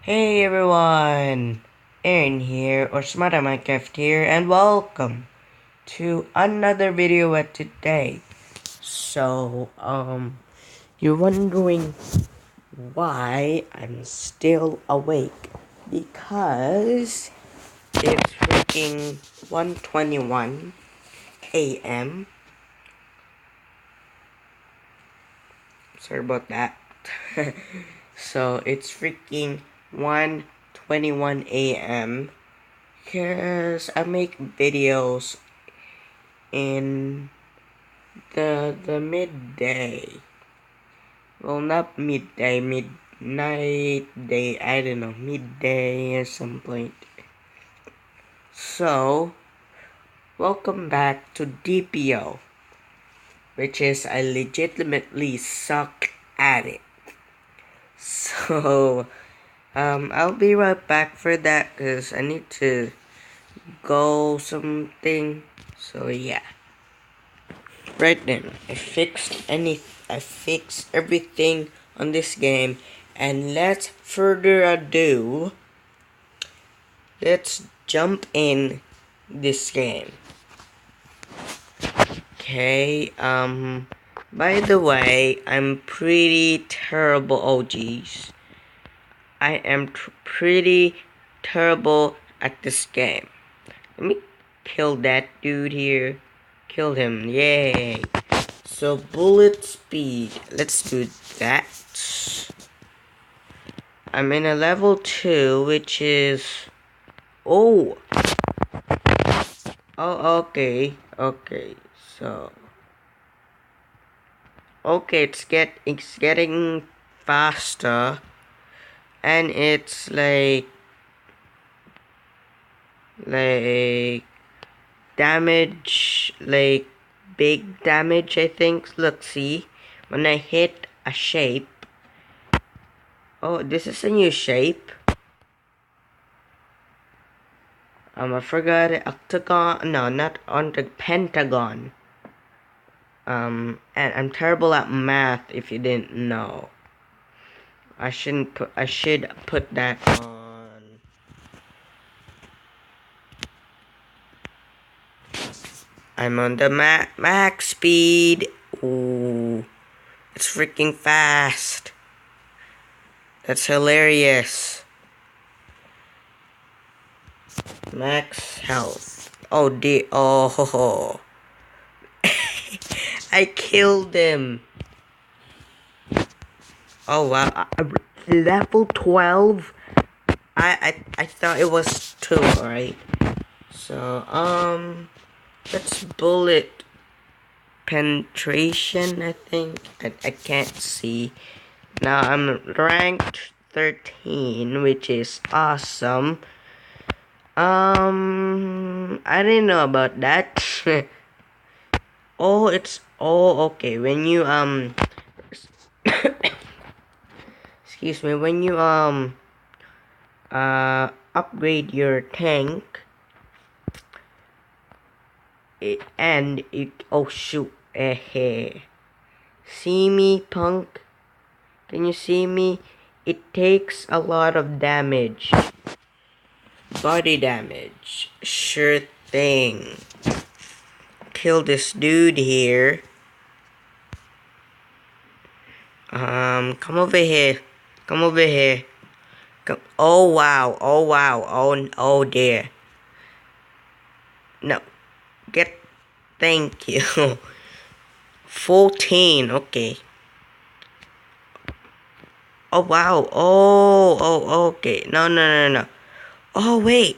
Hey everyone, Aaron here, or Smarter Minecraft here, and welcome to another video at today. So, you're wondering why I'm still awake, because it's freaking 1:21 a.m. Sorry about that. So, it's freaking 1:21 a.m. because I make videos in the midday. Well, not midday, midnight day, I don't know, midday at some point. So, welcome back to DPO, which is I legitimately suck at it. So, I'll be right back for that because I need to go something. So yeah. Right then, I fixed everything on this game, and let's further ado, let's jump in this game. Okay, by the way, I'm pretty terrible. Oh geez, I am pretty terrible at this game. Let me kill that dude here. Kill him, yay. So bullet speed, let's do that. I'm in a level 2, which is, oh, okay, so, okay, it's getting faster, and it's like damage, like big damage, I think. Look, see, when I hit a shape. Oh, this is a new shape. I forgot it. Octagon. No, not on the pentagon. And I'm terrible at math. If you didn't know, I should put that on. I'm on the max speed. Ooh, it's freaking fast. That's hilarious. Max health. Oh dear. Oh ho ho. I killed him. Oh wow. Level 12. I thought it was 2, alright. So let's bullet penetration, I think. I can't see. Now I'm ranked 13, which is awesome. I didn't know about that. Okay, when you excuse me, when you upgrade your tank, oh shoot, see me, punk? Can you see me? It takes a lot of damage. Body damage. Sure thing. Kill this dude here. Come over here. Come over here. Come. Oh wow. Oh wow. Oh dear. No. Get. Thank you. 14. Okay. Oh wow. Oh okay. No. Oh wait.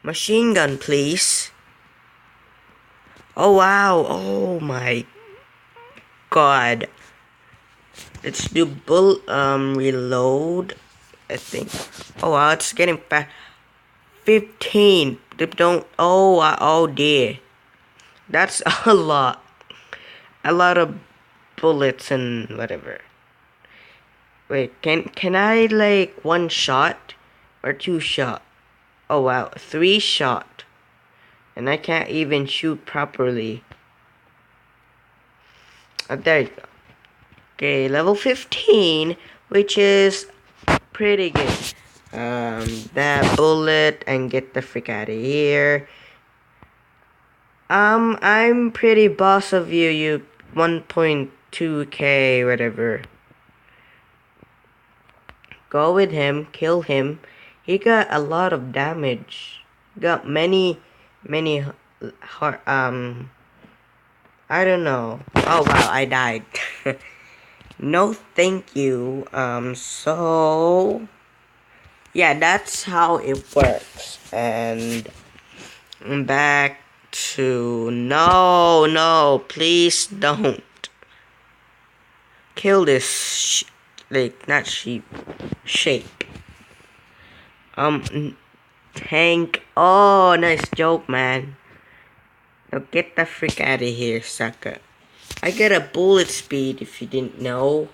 Machine gun, please. Oh wow. Oh my god. Let's do reload, I think. Oh wow, it's getting fast. 15. Don't. Oh dear. That's a lot. A lot of bullets and whatever. Wait, can I like one shot or two shot? Oh wow, 3 shot. And I can't even shoot properly. Oh, there you go. Okay, level 15, which is pretty good. That bullet and get the frick out of here. I'm pretty boss of you, you 1.2k, whatever. Go with him, kill him. He got a lot of damage. Got many heart, I don't know. Oh wow, I died. No thank you. So yeah, that's how it works. And back to no, please don't kill this like not sheep, shape. Tank. Oh, nice joke, man. Now get the frick out of here, sucker. I get a bullet speed if you didn't know.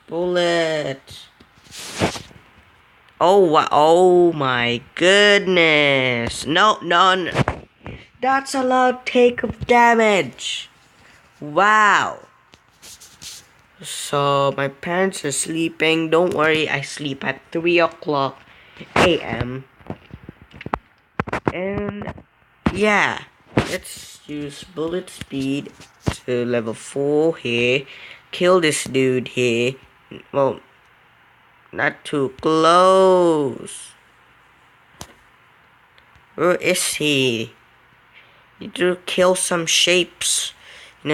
Bullet. Oh my goodness. No. That's a lot take of damage. Wow. So my parents are sleeping. Don't worry, I sleep at 3 o'clock a.m. And yeah, let's use bullet speed to level 4 here. Kill this dude here. Well, not too close. Where is he? Need to kill some shapes.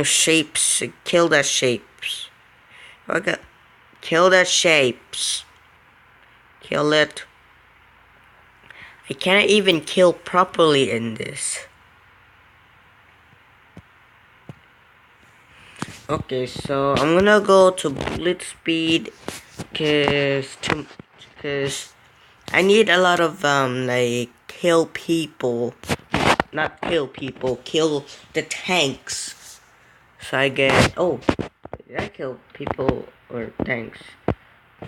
Shapes. Kill that shapes. Okay. Kill that shapes. Kill it. I can't even kill properly in this. Okay, so I'm gonna go to bullet speed cause I need a lot of like kill people. Not kill people, kill the tanks. So I get did I kill people or tanks?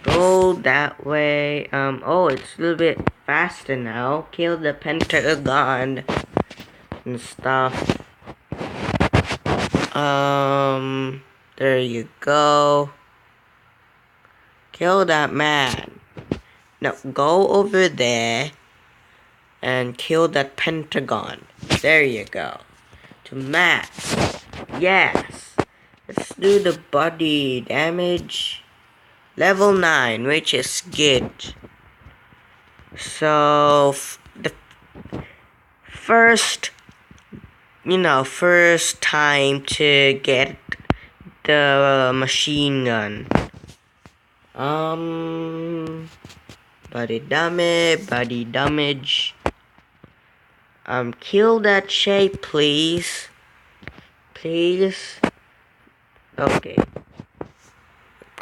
Go that way. It's a little bit faster now. Kill the Pentagon and stuff. There you go. Kill that man. Now go over there and kill that Pentagon. There you go. To max. Yes. Let's do the body damage. Level 9, which is good. So, the first time to get the machine gun. Body damage. Kill that shape, please. Please. Okay.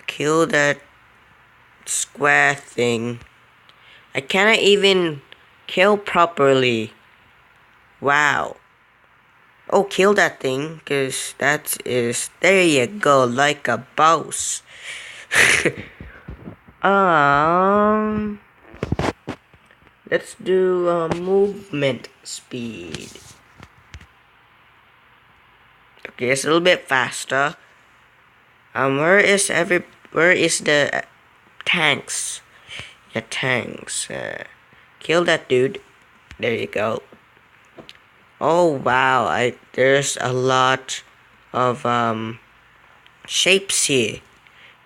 Kill that square thing. I cannot even kill properly. Wow. Oh, kill that thing, cause that is, there you go, like a boss. Let's do movement speed. Okay, it's a little bit faster. Where is the tanks? Yeah, tanks. Kill that dude. There you go. Oh wow, there's a lot of shapes here,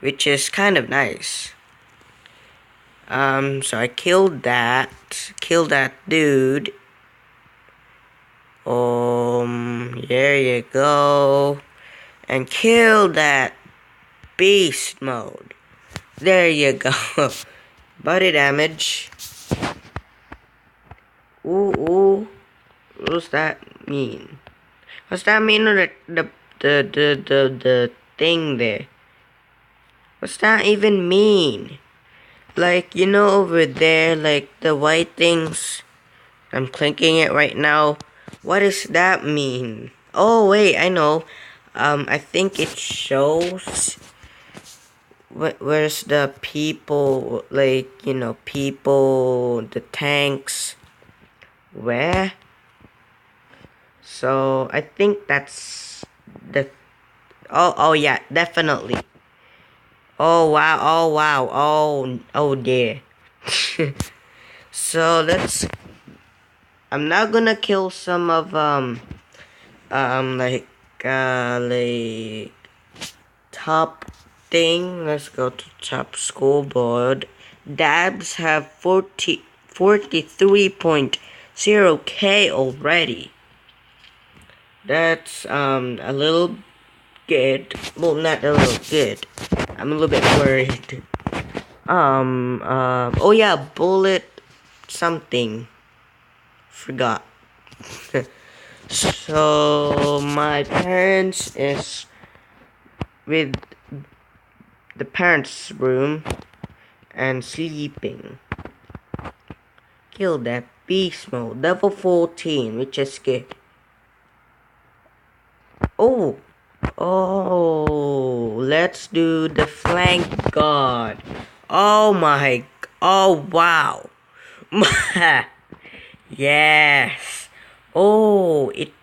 which is kind of nice. So I killed that dude. There you go. And kill that beast mode. There you go. Body damage. Ooh. What does that mean? What's that mean on the thing there? What's that even mean? Like, over there, like the white things. I'm clicking it right now. What does that mean? Oh wait, I know. I think it shows where's the people, like, people, the tanks. Where? So I think that's the oh yeah, definitely. Oh wow, oh wow, oh dear. So I'm now gonna kill some of like top thing. Let's go to top scoreboard. Dabs have 43.0k already. That's a little good. Well, not a little good. I'm a little bit worried. Oh yeah, bullet something. Forgot. So my parents is with the parents' room and sleeping. Kill that beast mode. Level 14, which is good. Oh, let's do the flank guard. Oh my, oh wow. Yes. Oh, it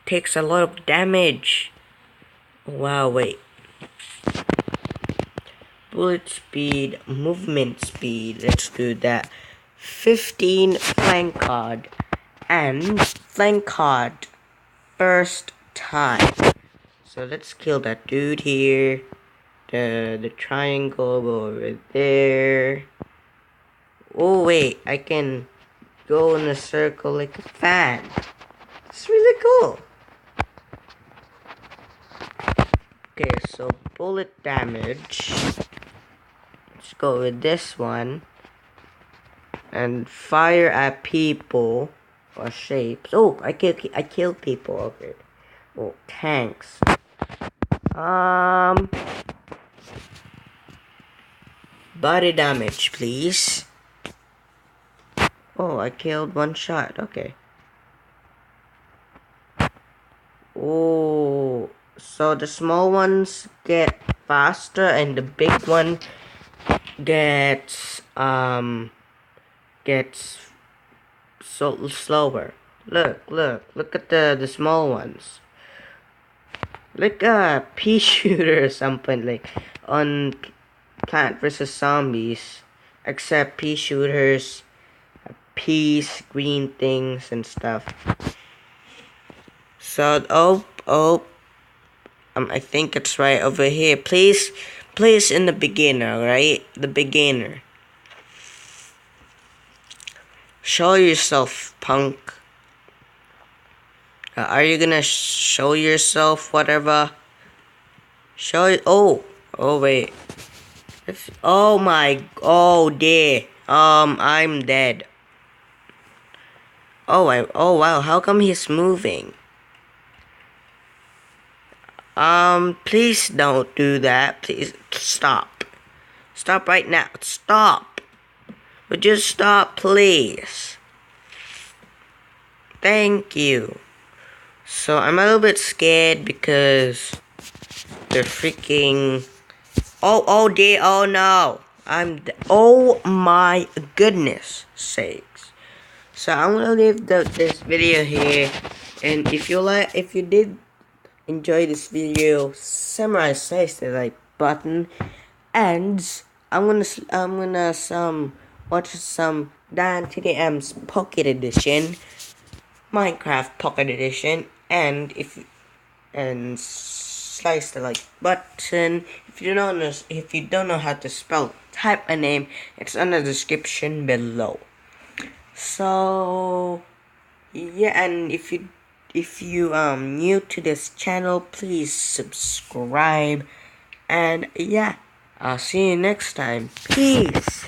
takes a lot of damage. Wow, wait. Bullet speed, movement speed. Let's do that. 15 flank guard and flank guard first time. So let's kill that dude here. The triangle go over there. Oh wait, I can go in a circle like a fan. It's really cool. Okay, so bullet damage. Let's go with this one. And fire at people or shapes. Oh, I kill people. Okay. Oh, tanks. Body damage, please. Oh, I killed one shot. Okay. Oh, so the small ones get faster and the big one gets so slower. Look at the small ones. Like a pea shooter or something like on Plant vs Zombies, except pea shooters, peas, green things and stuff. So I think it's right over here. Please in the beginner, right? The beginner. Show yourself, punk. Are you gonna show yourself, whatever? Show it. Oh wait. Oh dear. I'm dead. Oh wow. How come he's moving? Please don't do that. Please stop. Stop right now. Stop. Would you stop, please? Thank you. So I'm a little bit scared because they're freaking. Oh dear. Oh no. Oh my goodness sakes. So I'm gonna leave this video here, and if you did enjoy this video, Samurai Slice the like button, and I'm gonna watch some Dan TDM's Pocket Edition, Minecraft Pocket Edition, and slice the like button. If you don't know how to spell, type my name. It's in the description below. So yeah, and if you new to this channel, please subscribe, and yeah, I'll see you next time. Peace.